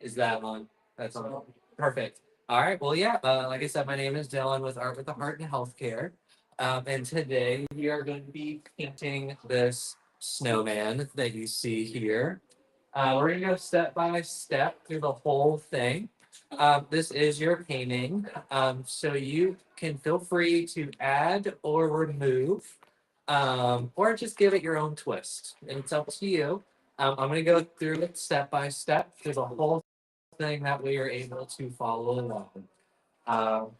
Is that on? That's on. Perfect. All right. Well, yeah. Like I said, my name is Dylan with Art with the Heart and Healthcare. And today we are going to be painting this snowman that you see here. We're going to go step by step through the whole thing. This is your painting. So you can feel free to add or remove, or just give it your own twist. And it's up to you. I'm going to go through it step by step through the whole thing that we are able to follow along.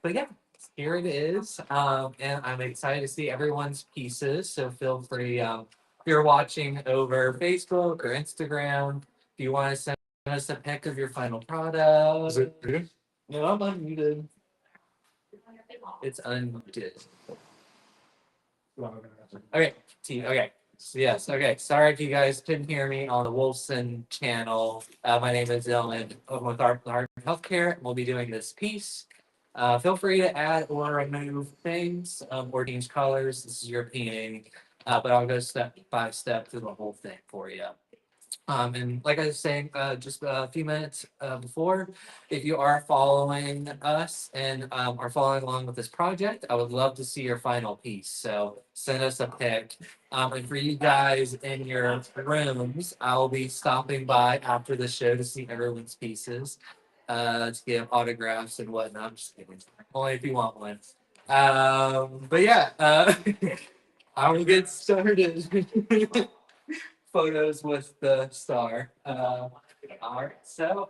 But yeah, here it is. And I'm excited to see everyone's pieces. So feel free, if you're watching over Facebook or Instagram, if you want to send us a pic of your final product. Is it muted? No, I'm unmuted. It's unmuted. Okay, okay. So yes, okay. Sorry if you guys couldn't hear me on the Wolfson channel. My name is Dylan. I'm with Art Healthcare. We'll be doing this piece. Feel free to add or remove things or change colors. This is your painting, but I'll go step by step through the whole thing for you. And like I was saying just a few minutes before, if you are following us and are following along with this project, I would love to see your final piece. So send us a pic. And for you guys in your rooms, I'll be stopping by after the show to see everyone's pieces, to give autographs and whatnot. I'm just kidding. Only if you want one. But yeah, I will get started. Photos with the star. All right, so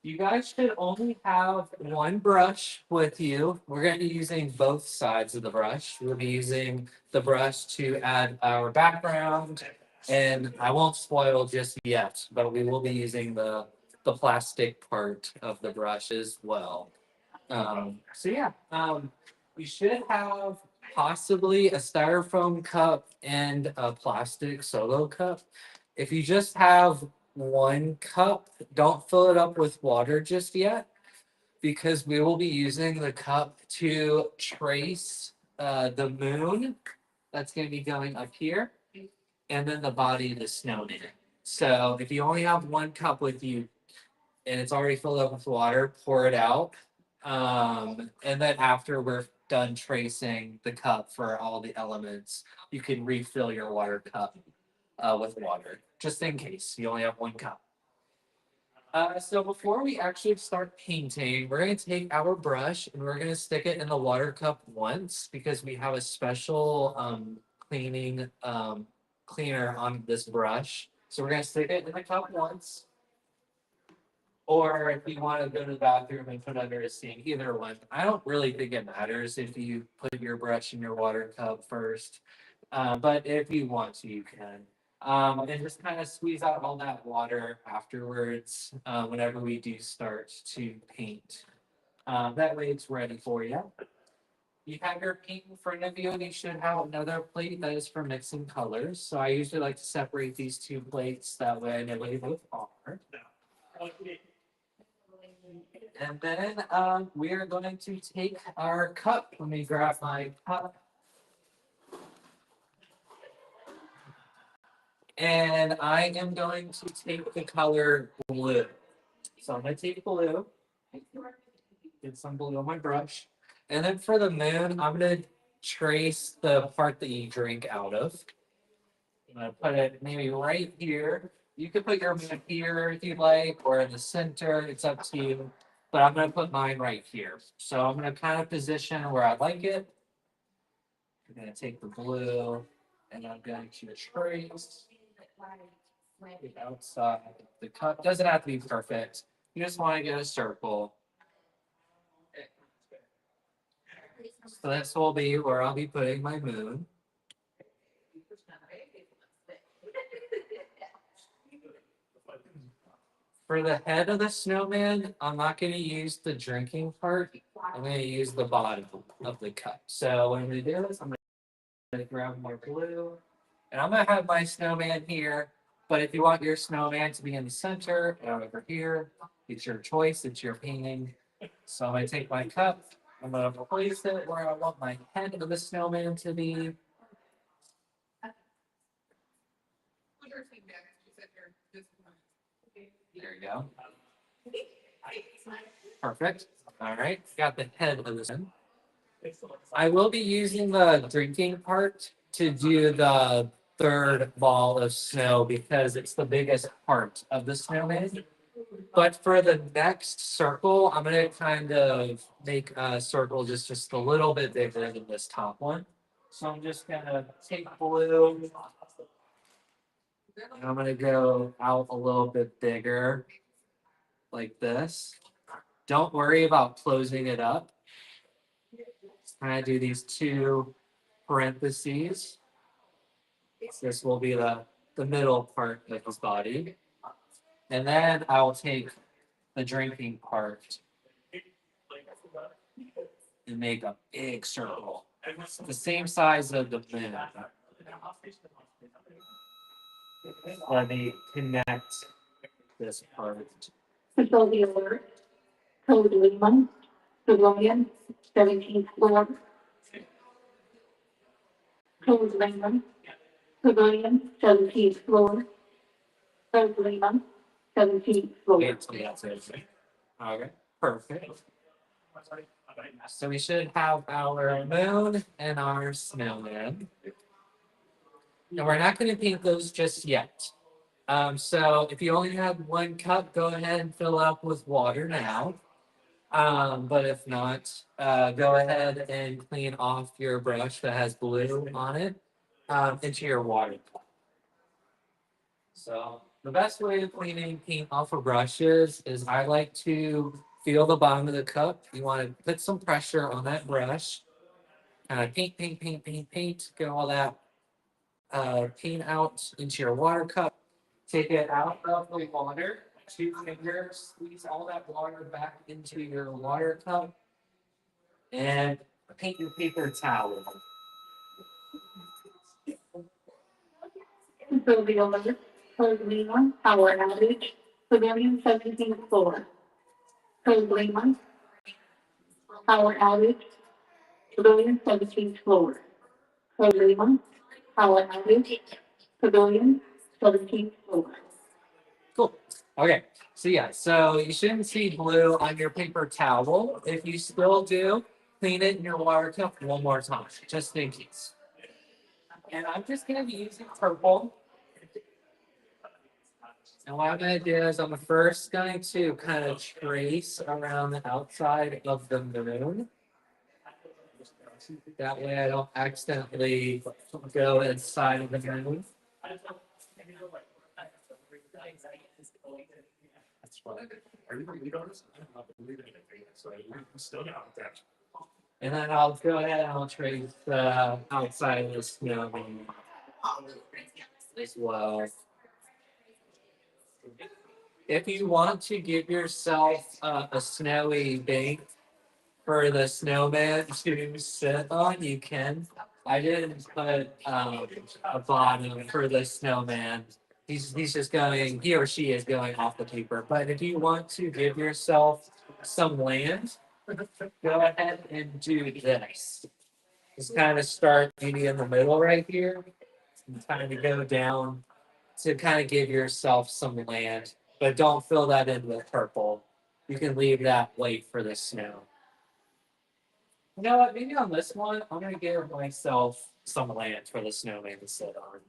you guys should only have one brush with you. We're going to be using both sides of the brush. We'll be using the brush to add our background, and I won't spoil just yet, but we will be using the plastic part of the brush as well. So yeah, we should have possibly a styrofoam cup and a plastic solo cup. If you just have one cup, don't fill it up with water just yet, because we will be using the cup to trace the moon that's going to be going up here, and then the body of the snowman. So if you only have one cup with you and it's already filled up with water, pour it out. And then after we're done tracing the cup for all the elements, you can refill your water cup with water, just in case you only have one cup. So before we actually start painting, we're going to take our brush and we're going to stick it in the water cup once, because we have a special cleaning cleaner on this brush. So we're going to stick it in the cup once. Or if you want to go to the bathroom and put under a sink, either one. I don't really think it matters if you put your brush in your water cup first. But if you want to, you can. And just kind of squeeze out all that water afterwards whenever we do start to paint. That way it's ready for you. You have your paint in front of you, and you should have another plate that is for mixing colors. So I usually like to separate these two plates. That way I know what they both are. And then we are going to take our cup. Let me grab my cup. And I am going to take the color blue. So I'm going to take blue. Get some blue on my brush. And then for the moon, I'm going to trace the part that you drink out of. I'm going to put it maybe right here. You could put your moon here if you'd like, or in the center. It's up to you. But I'm going to put mine right here. So I'm going to kind of position where I like it. I'm going to take the blue and I'm going to trace the outside. The cut doesn't have to be perfect. You just want to get a circle. So this will be where I'll be putting my moon. For the head of the snowman, I'm not going to use the drinking part. I'm going to use the bottom of the cup. So when we do this, I'm going to grab more blue. And I'm going to have my snowman here. But if you want your snowman to be in the center or over here, it's your choice. It's your painting. So I'm going to take my cup. I'm going to place it where I want my head of the snowman to be. There you go. Perfect. All right, got the head of this in. I will be using the drinking part to do the third ball of snow because it's the biggest part of the snowman. But for the next circle, I'm gonna kind of make a circle just a little bit bigger than this top one. So I'm just gonna take blue and I'm gonna go out a little bit bigger like this. Don't worry about closing it up. I'm gonna do these two parentheses. This will be the middle part of his body. And then I'll take the drinking part and make a big circle. It's the same size of the moon. Let me connect this part. Facility alert. Code Lima. Civilian. 17th floor. Code Lima. Civilian. 17th floor. Code Lima. 17th floor. Okay, perfect. So we should have our moon and our snowman. And we're not going to paint those just yet. So if you only have one cup, go ahead and fill up with water now. But if not, go ahead and clean off your brush that has blue on it into your water cup. So the best way of cleaning paint off of brushes is I like to feel the bottom of the cup. You want to put some pressure on that brush. Paint, paint, paint, paint, paint. Get all that paint out into your water cup. Take it out of the water. 2 fingers, squeeze all that water back into your water cup. And paint your paper towel. Facility alert. Code Lima. Power outage. Civilian. 17th floor. Code Lima. Power outage. Civilian. 17th floor. Code Lima. Power outage. Civilian. 17th floor. Cool. Okay. So yeah, so you shouldn't see blue on your paper towel. If you still do, clean it in your water cup one more time, just in case. And I'm just gonna be using purple. And what I'm gonna do is I'm first going to kind of trace around the outside of the moon. That way I don't accidentally go inside of the moon. And then I'll go ahead and I'll trace the outside of the snow as well. If you want to give yourself a snowy bank for the snowman to sit on, you can. I didn't put a bottom for the snowman. He's just going, he or she is going off the paper. But if you want to give yourself some land, go ahead and do this. Just kind of start maybe in the middle right here and kind of go down to kind of give yourself some land, but don't fill that in with purple. You can leave that white for the snow. You know what? Maybe on this one, I'm gonna give myself some land for the snowman to sit on.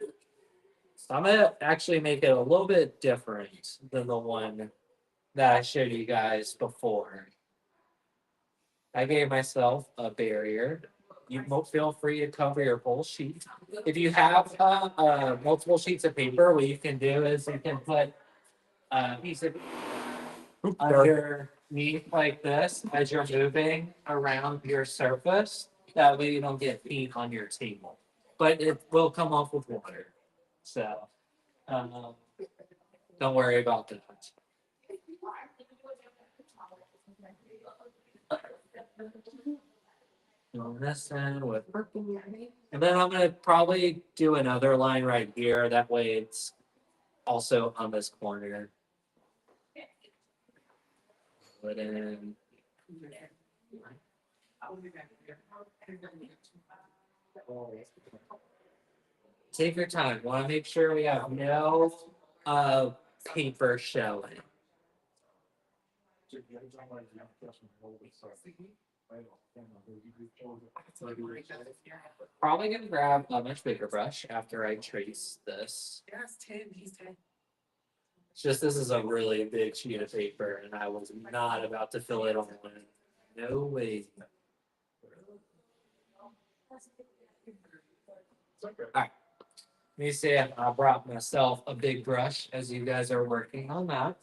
So I'm gonna actually make it a little bit different than the one that I showed you guys before. I gave myself a barrier. You feel free to cover your whole sheet. If you have multiple sheets of paper, what you can do is you can put a piece of underneath like this as you're moving around your surface. That way you don't get paint on your table. But it will come off with water. So um, don't worry about that. On this end with purple. And then I'm gonna probably do another line right here. That way it's also on this corner. Put in. Take your time. Want to make sure we have no paper showing. Probably gonna grab a much bigger brush after I trace this. Yes, 10, he's 10. It's just this is a really big sheet of paper, and I was not about to fill it all in. No way. Alright. Let me see if I brought myself a big brush as you guys are working on that.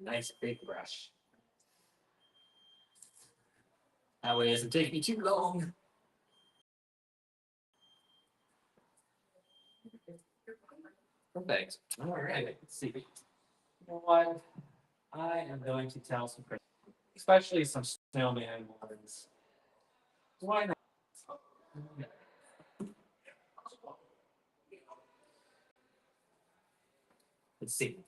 Nice big brush. That way it doesn't take me too long. Perfect. All right. Let's see. You know what? I am going to tell some, especially some snowman ones. Why not? Let's see.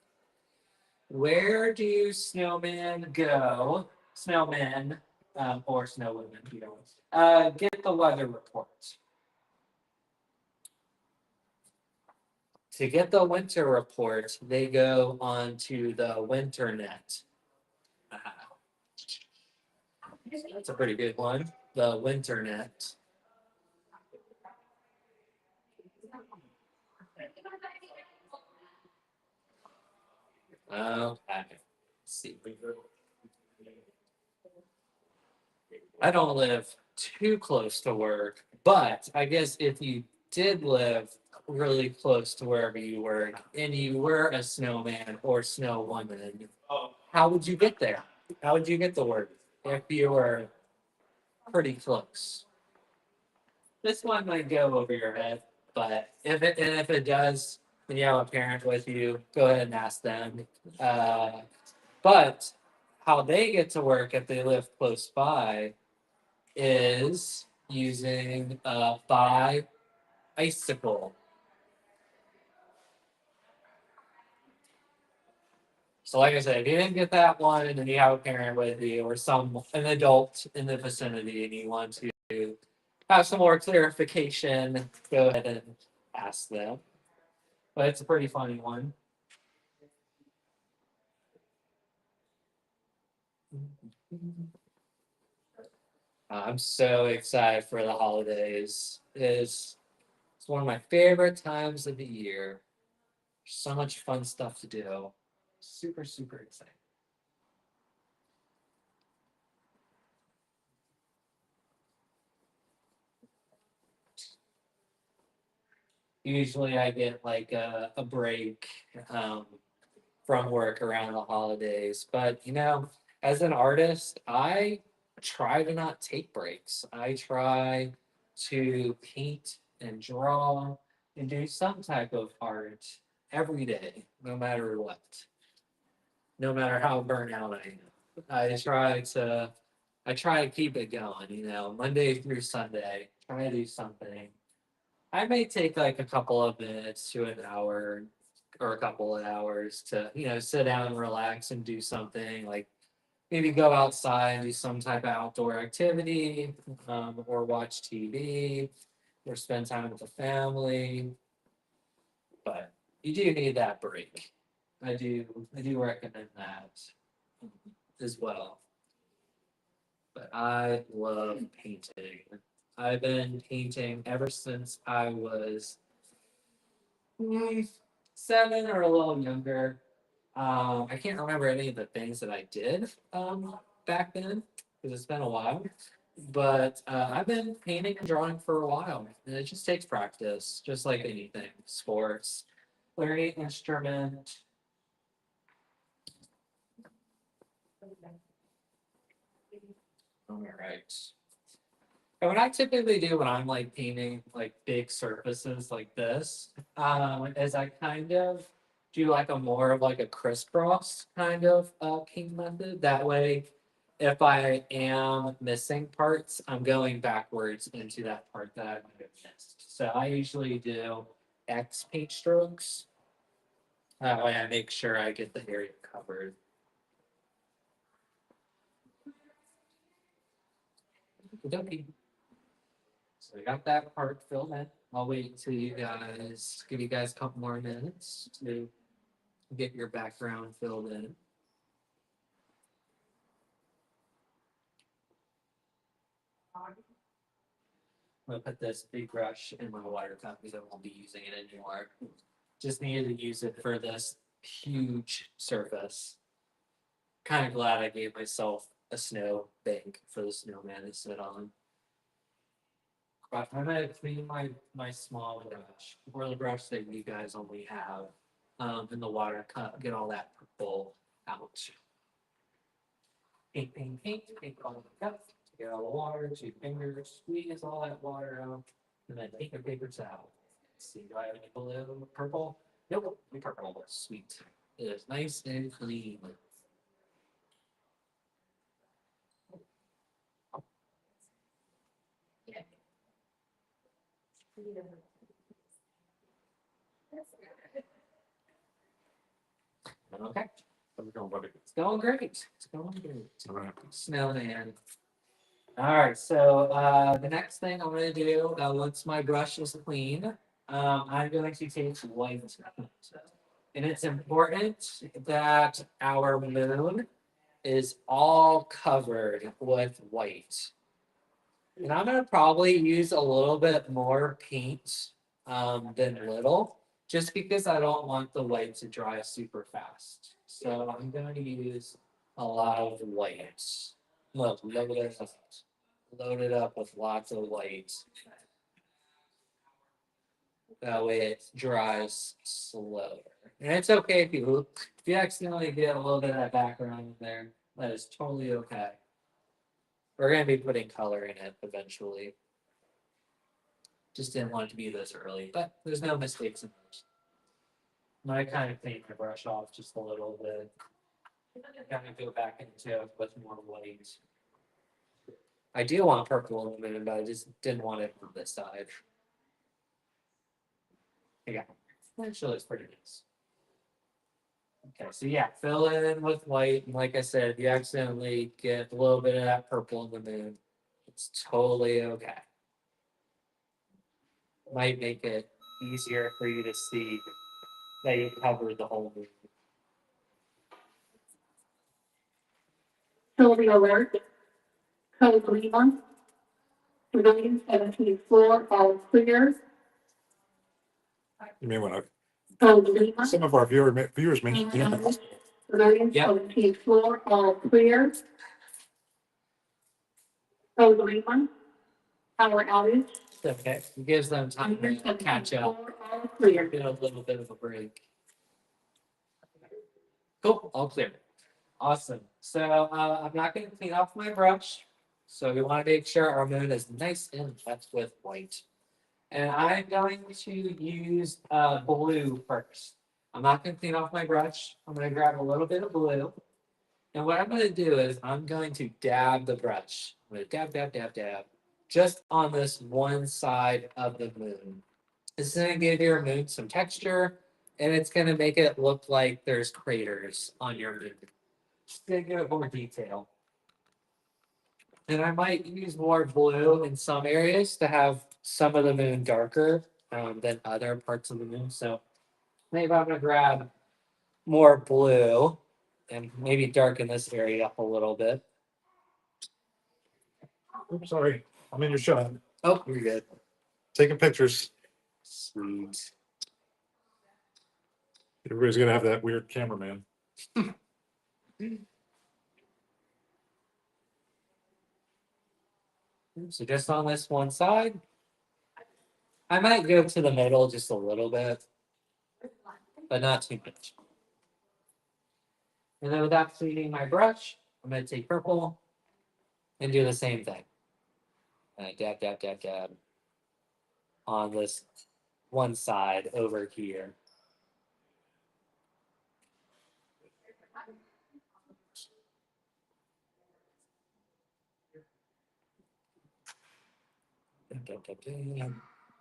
Where do snowmen go? Snowmen or snowwomen, you know, get the weather reports. To get the winter report, they go onto the winternet. That's a pretty good one. The winternet. Okay. Let's see. I don't live too close to work, but I guess if you did live really close to wherever you work and you were a snowman or snow woman, how would you get there? How would you get to work if you were pretty close? This one might go over your head, but if it does, and you have a parent with you, go ahead and ask them. But how they get to work if they live close by is using a bicycle. So like I said, if you didn't get that one and then you have a parent with you or an adult in the vicinity and you want to have some more clarification, go ahead and ask them. But it's a pretty funny one. I'm so excited for the holidays. It's one of my favorite times of the year. So much fun stuff to do. Super, super excited. Usually I get like a break from work around the holidays. But you know, as an artist, I try to not take breaks. I try to paint and draw and do some type of art every day, no matter what. No matter how burnt out I am. I try to keep it going, you know, Monday through Sunday. Try to do something. I may take like a couple of minutes to an hour or a couple of hours to, you know, sit down and relax and do something like maybe go outside and do some type of outdoor activity, or watch TV or spend time with the family. But you do need that break. I do recommend that as well. But I love painting. I've been painting ever since I was 7 or a little younger. I can't remember any of the things that I did back then because it's been a while. But I've been painting and drawing for a while, and it just takes practice, just like anything. Sports, learning an instrument. All right. And what I typically do when I'm like painting like big surfaces like this, is I kind of do like a more of like a crisscross kind of paint method. That way, if I am missing parts, I'm going backwards into that part that I might have missed. So I usually do X paint strokes. That way I make sure I get the area covered. Okey-dokey. So we got that part filled in. I'll wait till you guys give you guys a couple more minutes to get your background filled in. I'm gonna put this big brush in my water cup because I won't be using it anymore. Just needed to use it for this huge surface. Kind of glad I gave myself a snow bank for the snowman to sit on. But I'm gonna clean my small brush or the brush that you guys only have in the water cup. Get all that purple out. Paint, paint, paint, paint all the cup. Get all the water, 2 fingers, squeeze all that water out, and then take a paper towel. Let's see, do I have any blue, purple? Nope, purple. Sweet. It is nice and clean. Okay. It's going great. It's going great. Snowman. All right, so the next thing I'm gonna do once my brush is clean, I'm going to take white, and it's important that our moon is all covered with white. And I'm gonna probably use a little bit more paint than little, just because I don't want the white to dry super fast. So I'm going to use a lot of white. Look, load it up with lots of white. That way it dries slower. And it's okay if you accidentally get a little bit of that background in there. That is totally okay. We're gonna be putting color in it eventually. Just didn't want it to be this early, but there's no mistakes in those. I kind of clean my brush off just a little bit. Kind of go back into it with more white. I do want purple in a minute, but I just didn't want it on this side. Yeah, actually looks pretty nice. Okay, so yeah, fill in with white. And like I said, if you accidentally get a little bit of that purple in the moon, it's totally okay. Might make it easier for you to see that you covered the whole moon. Sylvia alert. Code Lima. Pavilion 17th floor, all clear. You may want to, Code Lima. some of our viewers may. Pavilion Yep. 17th floor, all clear. Code Lima. Power outage. Okay, it gives them time to catch up, All clear. get a little bit of a break. Cool, all clear. Awesome. So I'm not going to clean off my brush. So we want to make sure our moon is nice and wet with white. And I'm going to use blue first. I'm not going to clean off my brush. I'm going to grab a little bit of blue. And what I'm going to do is I'm going to dab the brush. I'm going to dab, dab, dab, dab, just on this one side of the moon. This is going to give your moon some texture, and it's going to make it look like there's craters on your moon. Just to give it more detail. And I might use more blue in some areas to have some of the moon darker than other parts of the moon. So maybe I'm going to grab more blue and maybe darken this area up a little bit. Oops, sorry, I'm in your shot. Oh, you're good. Taking pictures. Sweet. Everybody's gonna have that weird cameraman. So just on this one side, I might go to the middle just a little bit, but not too much. And then without cleaning my brush, I'm going to take purple and do the same thing. Dab, dab, dab, dab on this one side over here. Dab, dab, dab, dab.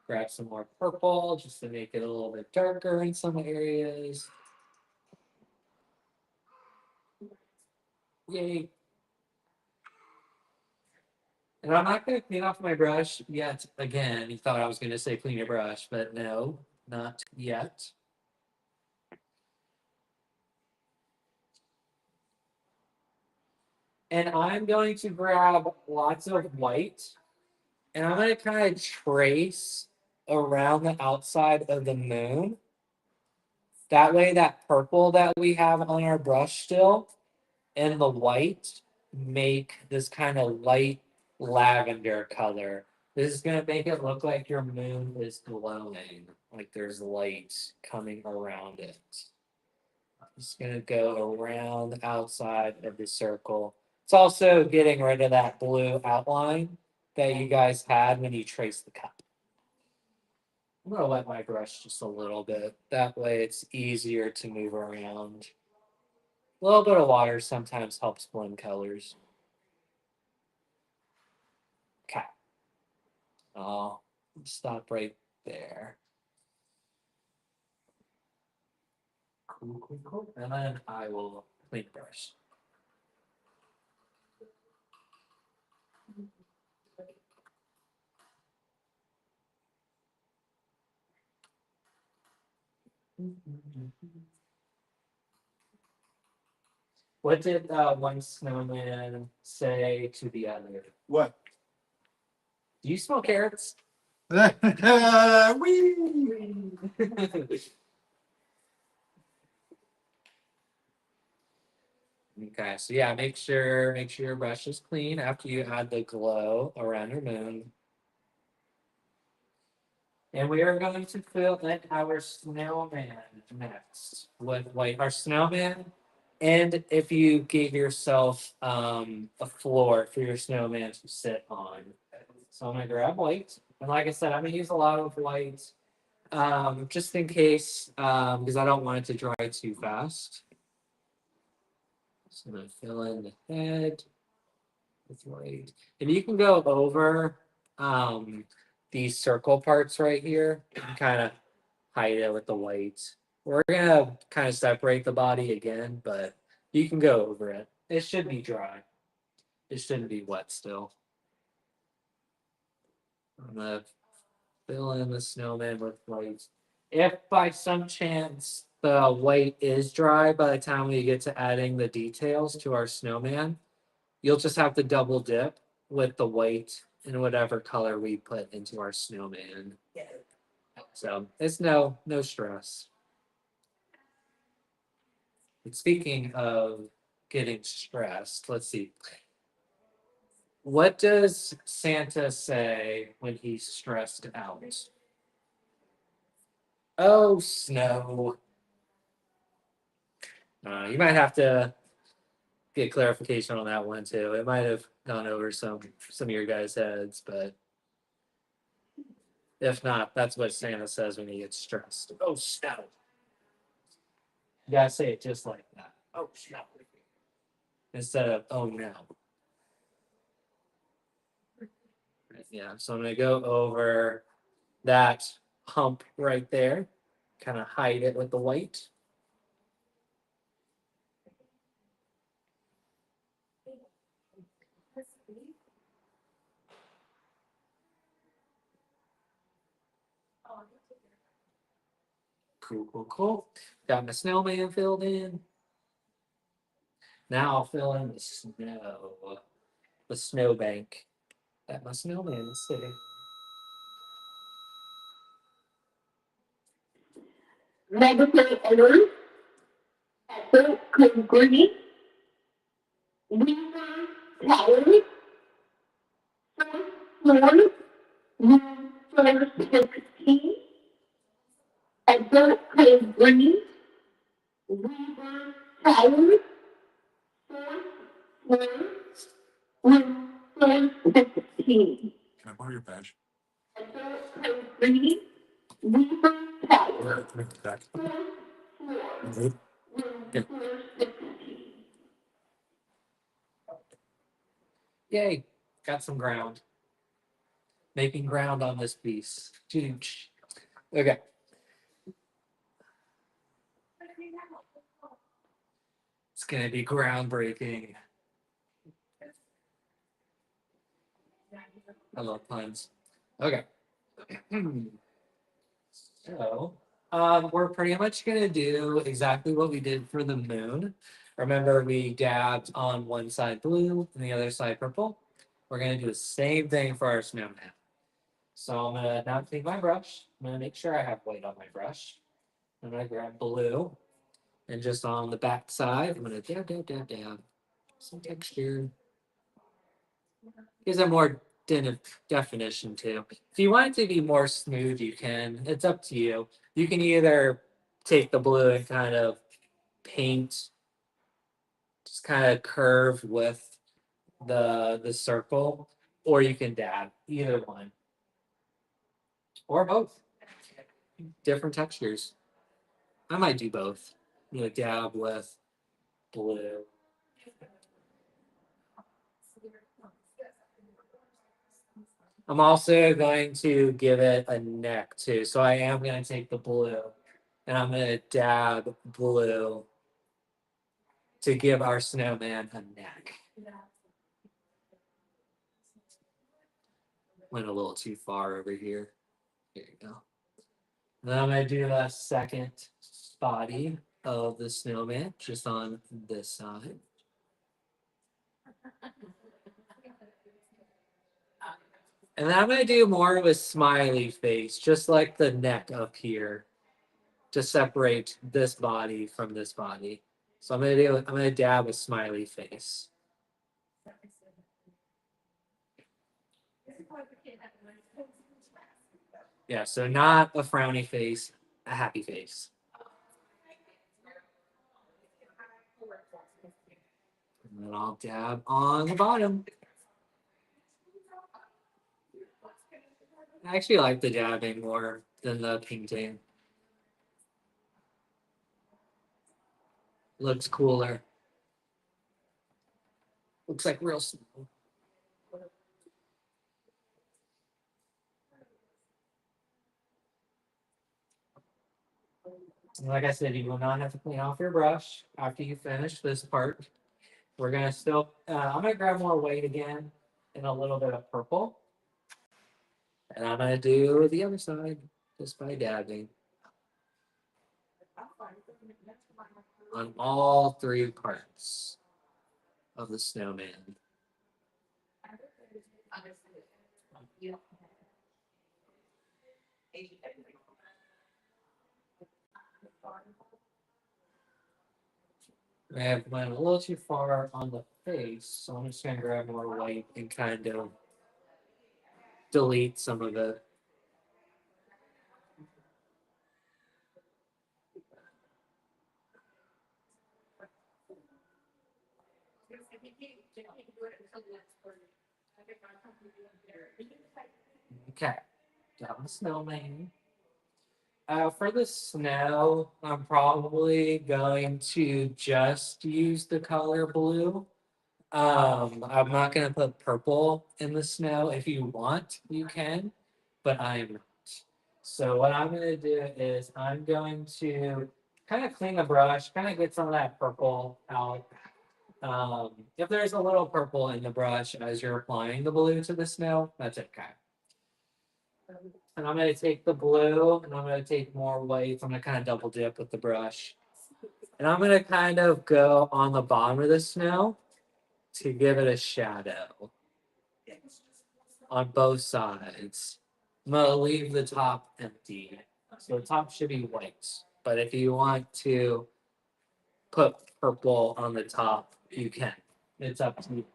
Grab some more purple just to make it a little bit darker in some areas. Yay. And I'm not going to clean off my brush yet. Again, you thought I was going to say clean your brush, but no, not yet. And I'm going to grab lots of white and I'm going to kind of trace around the outside of the moon. That way, that purple that we have on our brush still and the white make this kind of light lavender color. This is going to make it look like your moon is glowing, like there's light coming around it. Just going to go around the outside of the circle. It's also getting rid of that blue outline that you guys had when you traced the cup. I'm going to wet my brush just a little bit. That way it's easier to move around. A little bit of water sometimes helps blend colors. Okay. I'll stop right there. Cool, cool, cool. And then I will clean the brush. What did one snowman say to the other? What? Do you smell carrots? Wee! Okay, so yeah, make sure your brush is clean after you add the glow around your moon. And we are going to fill in our snowman next with white. Our snowman, and if you gave yourself a floor for your snowman to sit on. So I'm gonna grab white, and like I said, I'm gonna use a lot of white, just in case, because I don't want it to dry too fast. So I'm gonna fill in the head with white, and you can go over these circle parts right here and kind of hide it with the white. We're gonna kind of separate the body again, but you can go over it. It should be dry. It shouldn't be wet still. I'm gonna fill in the snowman with white. If by some chance the white is dry by the time we get to adding the details to our snowman, you'll just have to double dip with the white and whatever color we put into our snowman. So it's no stress. And speaking of getting stressed, let's see. What does Santa say when he's stressed out? Oh, snow. You might have to get clarification on that one too. It might have gone over some of your guys' heads, but if not, that's what Santa says when he gets stressed. Oh, snow. You gotta say it just like that. Oh, snow. Instead of oh no. Yeah, so I'm gonna go over that hump right there, kind of hide it with the white. Cool, cool, cool. Got my snowman filled in. Now I'll fill in the snowbank that my snowman is sitting. Meditate alone, Apple Concrete, Weaver Tower, First Floor, Room 416, Apple Concrete, Weaver Tower, Fourth Floor, Room 416, Can I borrow your badge? Apple Concrete, Weaver Tower, Back. Fourth Floor, Good. Room 416. Yay, got some ground. Making ground on this piece. Huge. Okay. It's gonna be groundbreaking. I love puns. Okay. So, we're pretty much gonna do exactly what we did for the moon. Remember, we dabbed on one side blue and the other side purple. We're gonna do the same thing for our snowman. So I'm gonna now take my brush. I'm gonna make sure I have white on my brush. I'm gonna grab blue, and just on the back side, I'm gonna dab, dab, dab, dab. Some texture. Gives it more definition too. If you want it to be more smooth, you can. It's up to you. You can either take the blue and kind of paint, just kind of curve with the circle, or you can dab. Either one, or both. Different textures. I might do both. You know, dab with blue. I'm also going to give it a neck too. So I am going to take the blue and I'm going to dab blue to give our snowman a neck. Went a little too far over here. There you go. Then I'm going to do the second body of the snowman just on this side. And then I'm going to do more of a smiley face, just like the neck up here, to separate this body from this body. So I'm gonna dab a smiley face. Yeah, so not a frowny face, a happy face. And then I'll dab on the bottom. I actually like the dabbing more than the painting. Looks cooler. Looks like real snow. Like I said, you will not have to clean off your brush after you finish this part. We're gonna still, I'm gonna grab more white again and a little bit of purple. And I'm gonna do the other side just by dabbing on all three parts of the snowman. I have went a little too far on the face, so I'm just gonna grab more white and kind of delete some of it. Okay, got my snowman. For the snow, I'm probably going to just use the color blue. I'm not gonna put purple in the snow. If you want, you can, but I'm not. So what I'm gonna do is I'm going to kind of clean the brush, kind of get some of that purple out. If there's a little purple in the brush as you're applying the blue to the snow, that's okay. And I'm gonna take the blue and I'm gonna take more white. I'm gonna kind of double dip with the brush. And I'm gonna kind of go on the bottom of the snow to give it a shadow on both sides. I'm gonna leave the top empty. So the top should be white. But if you want to put purple on the top, you can. It's up to you.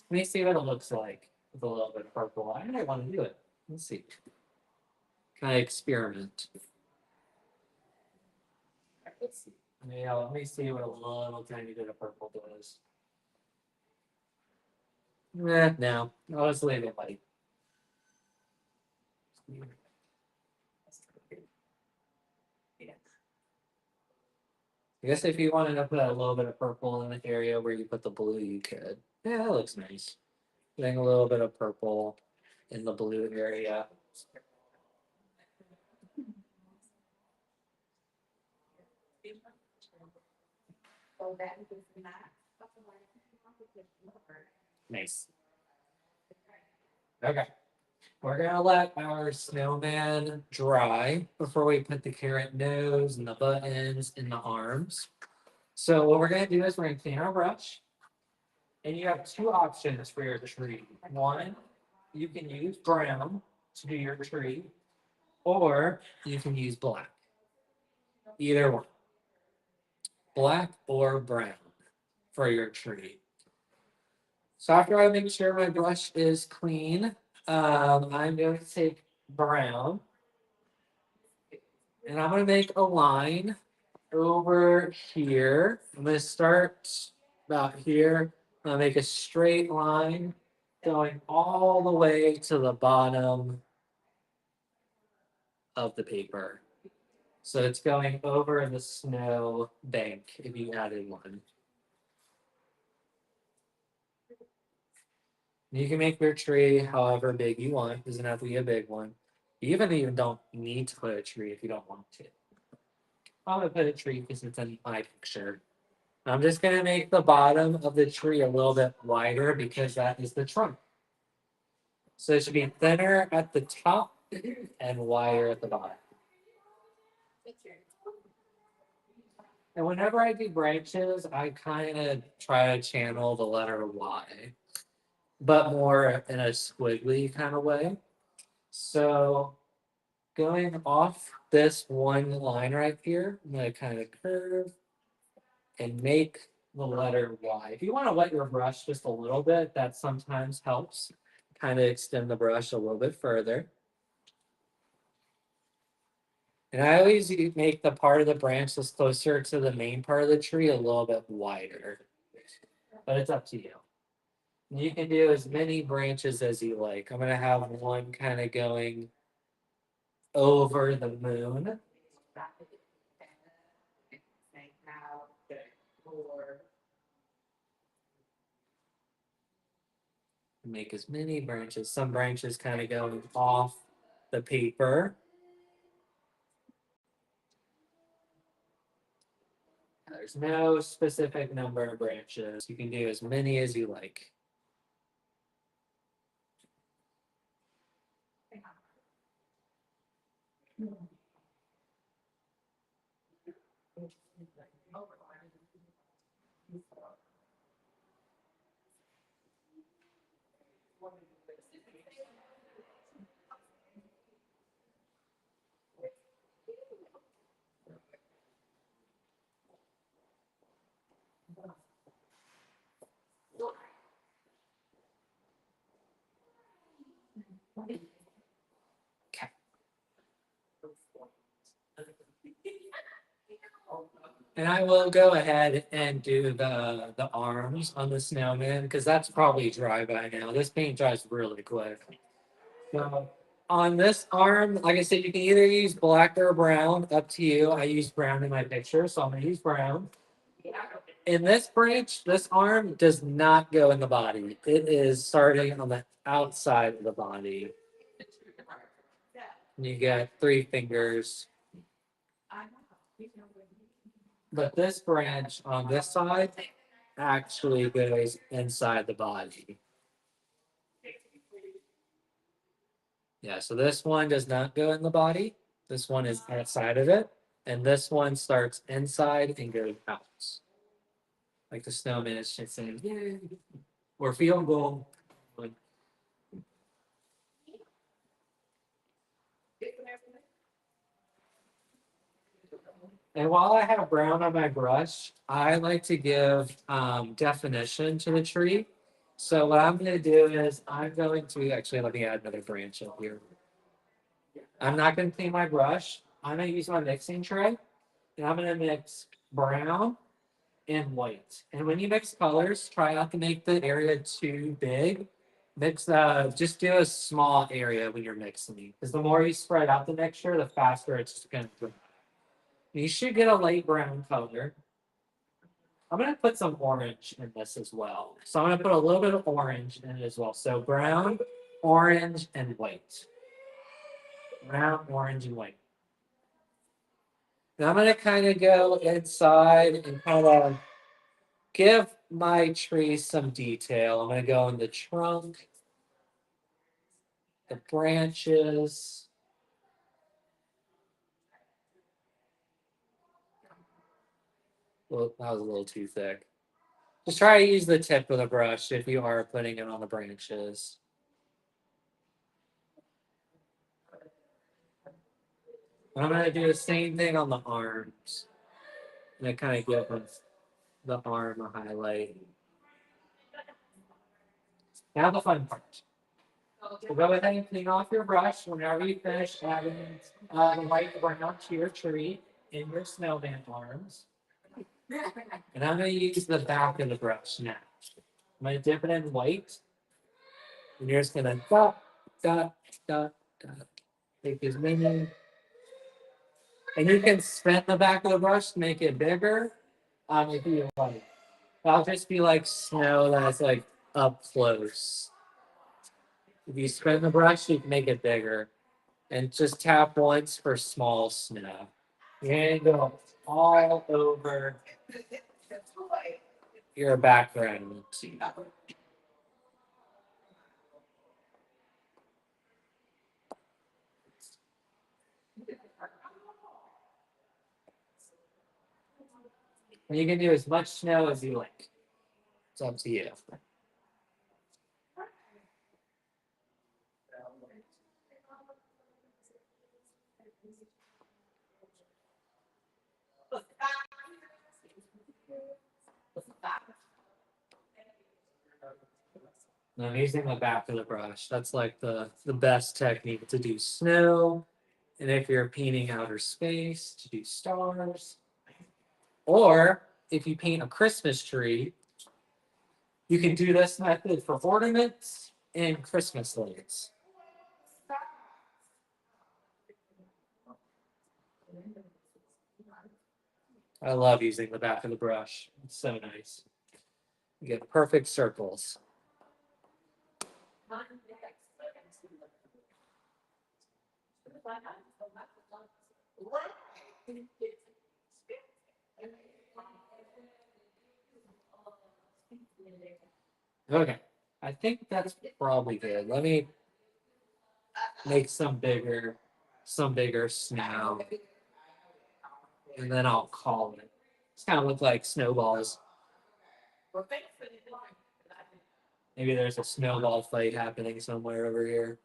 Let me see what it looks like with a little bit of purple. I might want to do it. Let's see. Kind of experiment. Yeah, let me see what a little tiny bit of purple does. No, I'll just leave it white. I guess if you wanted to put a little bit of purple in the area where you put the blue, you could. Yeah, that looks nice. Putting a little bit of purple in the blue area. Nice. Okay. We're gonna let our snowman dry before we put the carrot nose and the buttons and the arms. So what we're gonna do is we're gonna clean our brush. And you have two options for your tree. One, you can use brown to do your tree, or you can use black. Either one, black or brown for your tree. So after I make sure my brush is clean, I'm going to take brown and I'm going to make a line over here. I'm going to start about here. I'm going to make a straight line going all the way to the bottom of the paper. So it's going over the snow bank if you added one. You can make your tree however big you want. It doesn't have to be a big one. You even don't need to put a tree if you don't want to. I'm gonna put a tree because it's in my picture. I'm just gonna make the bottom of the tree a little bit wider because that is the trunk. So it should be thinner at the top and wider at the bottom. And whenever I do branches, I kind of try to channel the letter Y, but more in a squiggly kind of way. So going off this one line right here, I'm going to kind of curve and make the letter Y. If you want to wet your brush just a little bit, that sometimes helps. Kind of extend the brush a little bit further. And I always make the part of the branch that's closer to the main part of the tree a little bit wider. But it's up to you. You can do as many branches as you like. I'm going to have one kind of going over the moon. Make as many branches. Some branches kind of going off the paper. There's no specific number of branches. You can do as many as you like. And I will go ahead and do the arms on the snowman because that's probably dry by now. This paint dries really quick. So on this arm, like I said, you can either use black or brown, up to you. I use brown in my picture, so I'm gonna use brown. In this branch, this arm does not go in the body. It is starting on the outside of the body. And you get 3 fingers. But this branch on this side actually goes inside the body. Yeah, so this one does not go in the body. This one is outside of it. And this one starts inside and goes out. Like the snowman is just saying, yay, or field goal. And while I have brown on my brush, I like to give definition to the tree. So what I'm going to do is I'm going to actually let me add another branch up here. I'm not going to clean my brush. I'm going to use my mixing tray, and I'm going to mix brown and white. And when you mix colors, try not to make the area too big. Mix just do a small area when you're mixing, because the more you spread out the mixture, the faster it's going to dry. You should get a light brown color. I'm going to put some orange in this as well. So I'm going to put a little bit of orange in it as well. So brown, orange, and white. Brown, orange, and white. Now I'm going to kind of go inside and kind of give my tree some detail. I'm gonna go in the trunk, the branches. Well, that was a little too thick. Just try to use the tip of the brush if you are putting it on the branches. I'm gonna do the same thing on the arms. And I kind of give the arm a highlight. Now the fun part. So go ahead and clean off your brush whenever you finish adding the white brown to your tree in your snowman arms. And I'm going to use the back of the brush now. I'm going to dip it in white. And you're just going to dot, dot, dot, dot. Take as many. And you can spin the back of the brush to make it bigger if you like. That'll just be like snow that's like up close. If you spin the brush, you can make it bigger. And just tap once for small snow. And go all over your background. And you can do as much snow as you like. It's up to you. And I'm using the back of the brush. That's like the best technique to do snow. And if you're painting outer space, to do stars. Or if you paint a Christmas tree, you can do this method for ornaments and Christmas lights. I love using the back of the brush. It's so nice. You get perfect circles. Okay, I think that's probably good. Let me make some bigger snow, and then I'll call it. It's kind of look like snowballs. Maybe there's a snowball fight happening somewhere over here.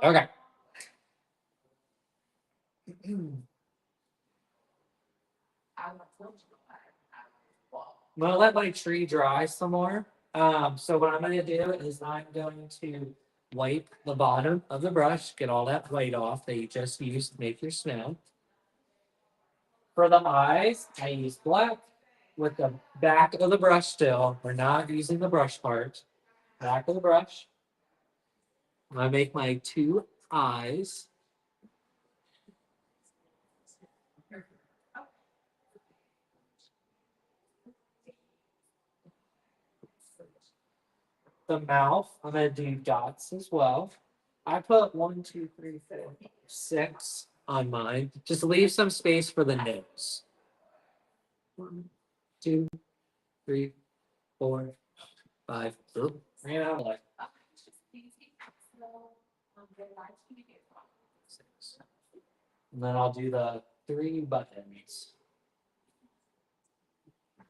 Okay. I'm gonna let my tree dry some more. So what I'm gonna do is I'm going to wipe the bottom of the brush, get all that white off that you just used to make your snow. For the eyes, I use black with the back of the brush still. We're not using the brush part. Back of the brush. I make my two eyes. The mouth, I'm gonna do dots as well. I put 1, 2, 3, 4, 6 on mine. Just leave some space for the nose. 1, 2, 3, 4, 5. Oop, ran out of light. 6. And then I'll do the 3 buttons.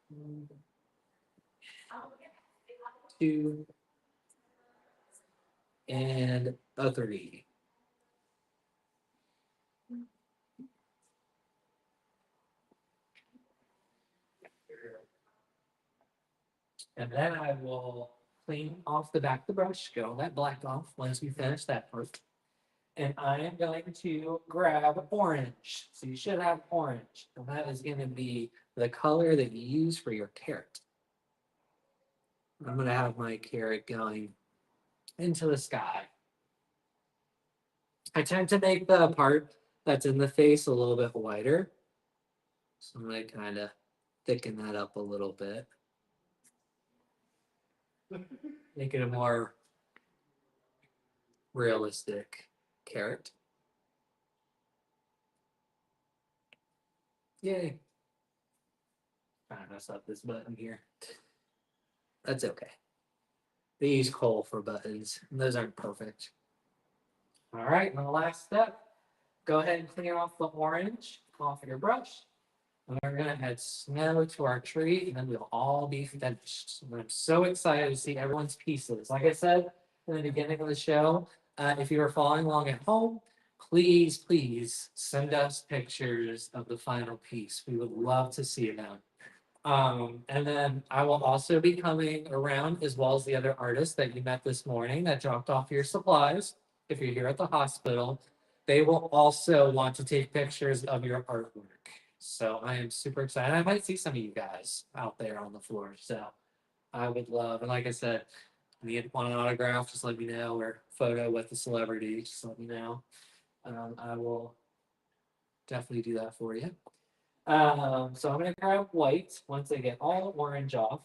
1, 2, and a 3. And then I will clean off the back of the brush, get all that black off once we finish that part. And I am going to grab orange. So you should have orange. And that is going to be the color that you use for your carrot. I'm going to have my carrot going into the sky. I tend to make the part that's in the face a little bit wider. So I'm going to kind of thicken that up a little bit. Make it a more realistic carrot. Yay. I messed up this button here. That's okay. They use coal for buttons, and those aren't perfect. All right, and the last step, go ahead and clear off the orange off your brush. And we're gonna add snow to our tree, and then we'll all be finished. And I'm so excited to see everyone's pieces. Like I said in the beginning of the show, if you are following along at home, please send us pictures of the final piece. We would love to see them. And then I will also be coming around as well as the other artists that you met this morning that dropped off your supplies. If you're here at the hospital, they will also want to take pictures of your artwork. So I am super excited. I might see some of you guys out there on the floor. So I would love, and like I said, if you want an autograph, just let me know, or photo with the celebrity, just let me know. I will definitely do that for you. So I'm gonna grab white once I get all the orange off.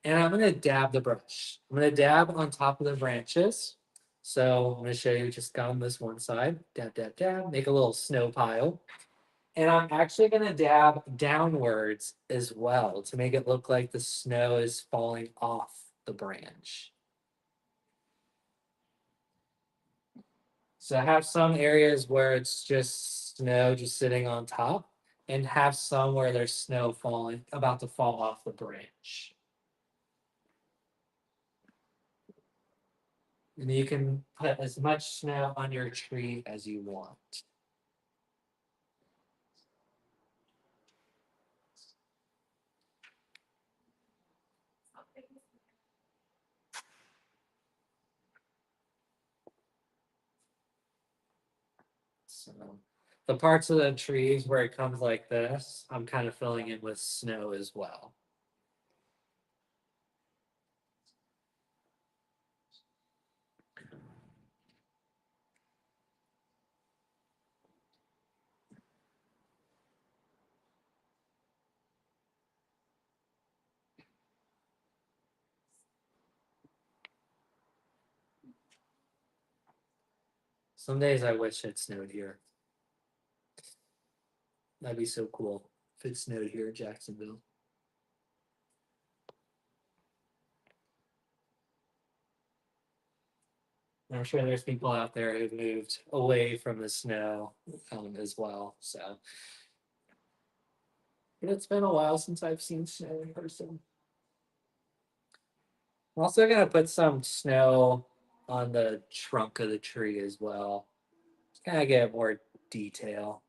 And I'm gonna dab the brush. I'm gonna dab on top of the branches. So I'm gonna show you just on this one side. Dab, make a little snow pile. And I'm actually gonna dab downwards as well to make it look like the snow is falling off the branch. So I have some areas where it's just snow just sitting on top, and have some where there's snow falling, about to fall off the branch. And you can put as much snow on your tree as you want. So the parts of the trees where it comes like this, I'm kind of filling in with snow as well. Some days I wish it snowed here. That'd be so cool if it snowed here in Jacksonville. And I'm sure there's people out there who've moved away from the snow as well. So, but it's been a while since I've seen snow in person. I'm also gonna put some snow on the trunk of the tree as well. Just kind of get more detail.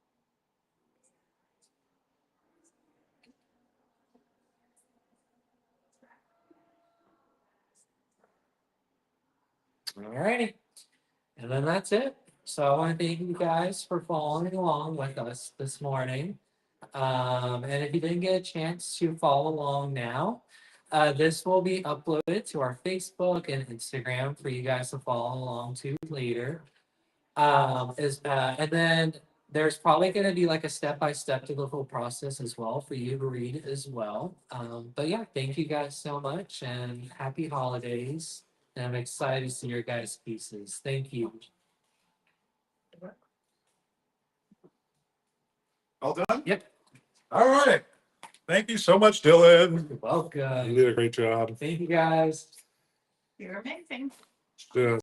Alrighty. And then that's it. So I want to thank you guys for following along with us this morning. And if you didn't get a chance to follow along now, this will be uploaded to our Facebook and Instagram for you guys to follow along to later. And then there's probably going to be like a step-by-step to the whole process as well for you to read as well. But yeah, thank you guys so much and happy holidays. And I'm excited to see your guys' pieces. Thank you. All done? Yep. All right. Thank you so much, Dylan. You're welcome. You did a great job. Thank you guys. You're amazing. Yeah.